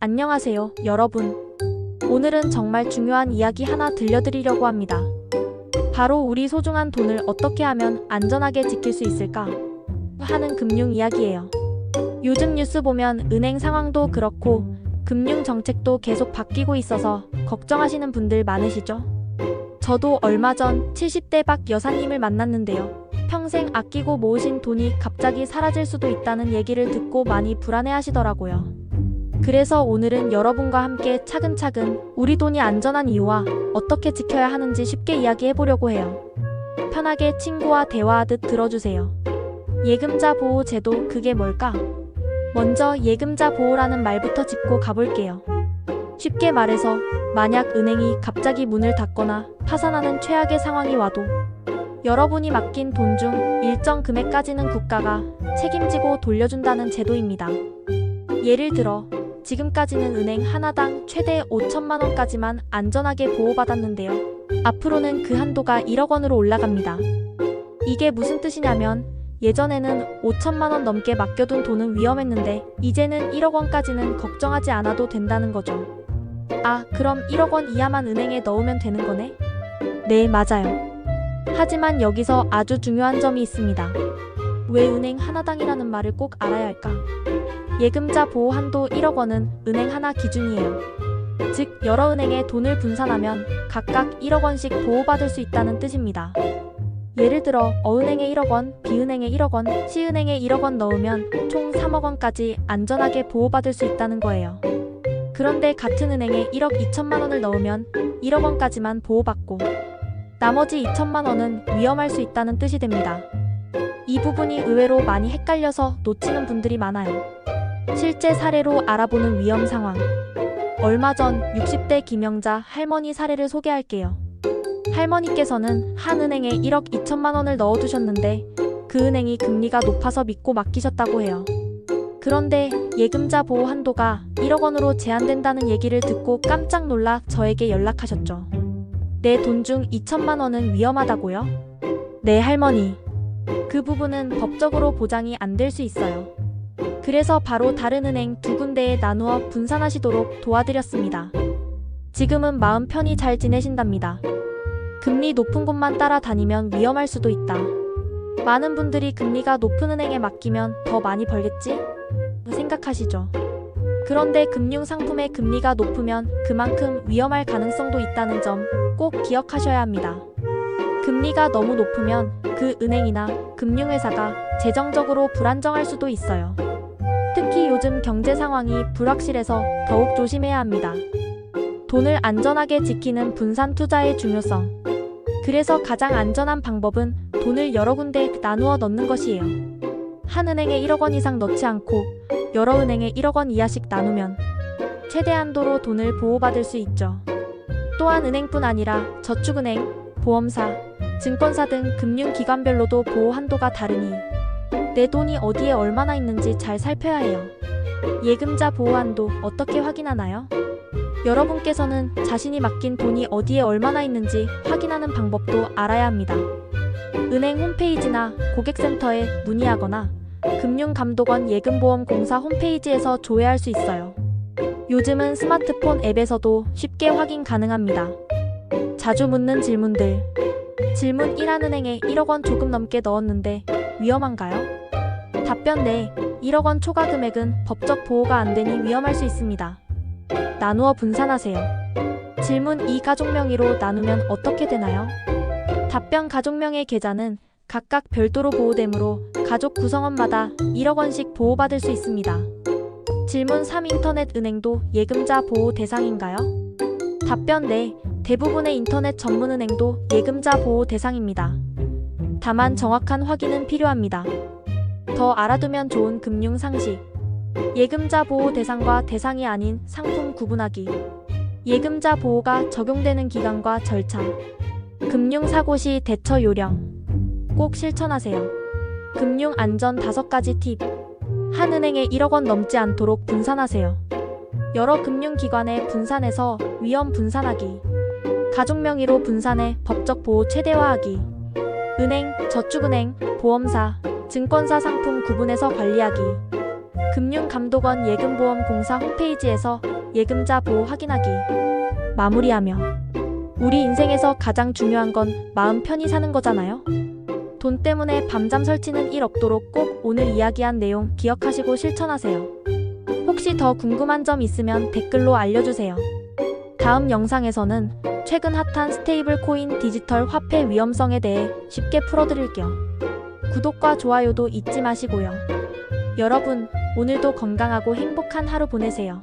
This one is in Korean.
안녕하세요, 여러분. 오늘은 정말 중요한 이야기 하나 들려드리려고 합니다. 바로 우리 소중한 돈을 어떻게 하면 안전하게 지킬 수 있을까 하는 금융 이야기예요. 요즘 뉴스 보면 은행 상황도 그렇고 금융 정책도 계속 바뀌고 있어서 걱정하시는 분들 많으시죠? 저도 얼마 전 70대 박 여사님을 만났는데요. 평생 아끼고 모으신 돈이 갑자기 사라질 수도 있다는 얘기를 듣고 많이 불안해하시더라고요. 그래서 오늘은 여러분과 함께 차근차근 우리 돈이 안전한 이유와 어떻게 지켜야 하는지 쉽게 이야기해보려고 해요. 편하게 친구와 대화하듯 들어주세요. 예금자 보호 제도, 그게 뭘까? 먼저 예금자 보호라는 말부터 짚고 가볼게요. 쉽게 말해서 만약 은행이 갑자기 문을 닫거나 파산하는 최악의 상황이 와도 여러분이 맡긴 돈 중 일정 금액까지는 국가가 책임지고 돌려준다는 제도입니다. 예를 들어 지금까지는 은행 하나당 최대 5천만 원까지만 안전하게 보호받았는데요. 앞으로는 그 한도가 1억 원으로 올라갑니다. 이게 무슨 뜻이냐면 예전에는 5천만 원 넘게 맡겨둔 돈은 위험했는데 이제는 1억 원까지는 걱정하지 않아도 된다는 거죠. 아, 그럼 1억 원 이하만 은행에 넣으면 되는 거네? 네, 맞아요. 하지만 여기서 아주 중요한 점이 있습니다. 왜 은행 하나당이라는 말을 꼭 알아야 할까? 예금자 보호 한도 1억 원은 은행 하나 기준이에요. 즉, 여러 은행에 돈을 분산하면 각각 1억 원씩 보호받을 수 있다는 뜻입니다. 예를 들어 어은행에 1억 원, B은행에 1억 원, C은행에 1억 원 넣으면 총 3억 원까지 안전하게 보호받을 수 있다는 거예요. 그런데 같은 은행에 1억 2천만 원을 넣으면 1억 원까지만 보호받고 나머지 2천만 원은 위험할 수 있다는 뜻이 됩니다. 이 부분이 의외로 많이 헷갈려서 놓치는 분들이 많아요. 실제 사례로 알아보는 위험 상황. 얼마 전 60대 김영자 할머니 사례를 소개할게요. 할머니께서는 한 은행에 1억 2천만 원을 넣어두셨는데 그 은행이 금리가 높아서 믿고 맡기셨다고 해요. 그런데 예금자 보호 한도가 1억 원으로 제한된다는 얘기를 듣고 깜짝 놀라 저에게 연락하셨죠. 내 돈 중 2천만 원은 위험하다고요? 네, 할머니. 그 부분은 법적으로 보장이 안 될 수 있어요. 그래서 바로 다른 은행 두 군데에 나누어 분산하시도록 도와드렸습니다. 지금은 마음 편히 잘 지내신답니다. 금리 높은 곳만 따라다니면 위험할 수도 있다. 많은 분들이 금리가 높은 은행에 맡기면 더 많이 벌겠지? 생각하시죠. 그런데 금융상품의 금리가 높으면 그만큼 위험할 가능성도 있다는 점 꼭 기억하셔야 합니다. 금리가 너무 높으면 그 은행이나 금융회사가 재정적으로 불안정할 수도 있어요. 특히 요즘 경제 상황이 불확실해서 더욱 조심해야 합니다. 돈을 안전하게 지키는 분산 투자의 중요성. 그래서 가장 안전한 방법은 돈을 여러 군데에 나누어 넣는 것이에요. 한 은행에 1억 원 이상 넣지 않고 여러 은행에 1억 원 이하씩 나누면 최대 한도로 돈을 보호받을 수 있죠. 또한 은행뿐 아니라 저축은행, 보험사, 증권사 등 금융기관별로도 보호 한도가 다르니 내 돈이 어디에 얼마나 있는지 잘 살펴야 해요. 예금자 보호 한도 어떻게 확인하나요? 여러분께서는 자신이 맡긴 돈이 어디에 얼마나 있는지 확인하는 방법도 알아야 합니다. 은행 홈페이지나 고객센터에 문의하거나 금융감독원 예금보험공사 홈페이지에서 조회할 수 있어요. 요즘은 스마트폰 앱에서도 쉽게 확인 가능합니다. 자주 묻는 질문들. 질문 1. 한 은행에 1억 원 조금 넘게 넣었는데 위험한가요? 답변 네. 1억 원 초과 금액은 법적 보호가 안 되니 위험할 수 있습니다. 나누어 분산하세요. 질문 2. 가족 명의로 나누면 어떻게 되나요? 답변 가족명의 계좌는 각각 별도로 보호되므로 가족 구성원마다 1억 원씩 보호받을 수 있습니다. 질문 3. 인터넷 은행도 예금자 보호 대상인가요? 답변 네. 대부분의 인터넷 전문 은행도 예금자 보호 대상입니다. 다만 정확한 확인은 필요합니다. 더 알아두면 좋은 금융 상식. 예금자 보호 대상과 대상이 아닌 상품 구분하기. 예금자 보호가 적용되는 기간과 절차. 금융사고 시 대처 요령. 꼭 실천하세요. 금융 안전 5가지 팁. 한 은행에 1억 원 넘지 않도록 분산하세요. 여러 금융기관에 분산해서 위험 분산하기. 가족 명의로 분산해 법적 보호 최대화하기. 은행, 저축은행, 보험사, 증권사 상품 구분해서 관리하기. 금융감독원 예금보험공사 홈페이지에서 예금자 보호 확인하기. 마무리하며 우리 인생에서 가장 중요한 건 마음 편히 사는 거잖아요. 돈 때문에 밤잠 설치는 일 없도록 꼭 오늘 이야기한 내용 기억하시고 실천하세요. 혹시 더 궁금한 점 있으면 댓글로 알려주세요. 다음 영상에서는 최근 핫한 스테이블 코인 디지털 화폐 위험성에 대해 쉽게 풀어드릴게요. 구독과 좋아요도 잊지 마시고요. 여러분, 오늘도 건강하고 행복한 하루 보내세요.